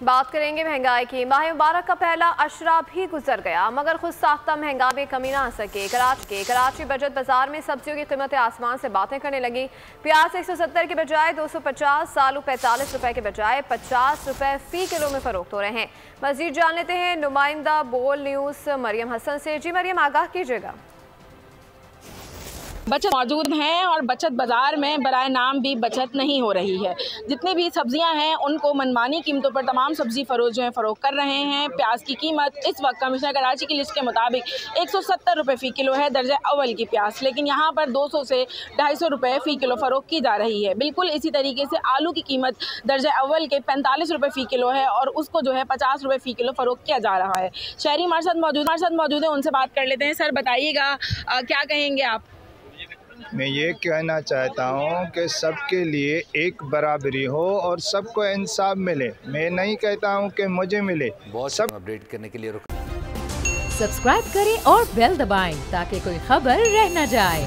बात करेंगे महंगाई की। माह मुबारक का पहला अशरा भी गुजर गया मगर खुद साख्ता महंगाई में कमी ना आ सके। कराची बजट बाजार में सब्जियों की कीमतें आसमान से बातें करने लगी। प्याज 170 के बजाय 250, आलू 45 रुपए के बजाय 50 रुपए फी किलो में फरोख्त हो रहे हैं। मजीद जान लेते हैं नुमाइंदा बोल न्यूज़ मरियम हसन से। जी मरियम, आगाह कीजिएगा। बचत मौजूद हैं और बचत बाज़ार में बराए नाम भी बचत नहीं हो रही है। जितनी भी सब्जियां हैं उनको मनमानी कीमतों पर तमाम सब्जी फरोश जो हैं फ़रोख्त कर रहे हैं। प्याज की कीमत इस वक्त कमिश्नर कराची की लिस्ट के मुताबिक 170 रुपये फ़ी किलो है दर्जा अव्वल की प्याज, लेकिन यहाँ पर 200 से 250 रुपये फ़ी किलो फ़रोख्त की जा रही है। बिल्कुल इसी तरीके से आलू की कीमत दर्जा अव्वल के 45 रुपये फ़ी किलो है और उसको जो है 50 रुपये फ़ी किलो फ़रोख्त किया जा रहा है। शहरी हमारे साथ मौजूद है, उनसे बात कर लेते हैं। सर बताइएगा, क्या कहेंगे आप? मैं ये कहना चाहता हूँ कि सबके लिए एक बराबरी हो और सबको इंसाफ मिले। मैं नहीं कहता हूँ कि मुझे मिले। सब अपडेट करने के लिए सब्सक्राइब करें और बेल दबाएं ताकि कोई खबर रह न जाए।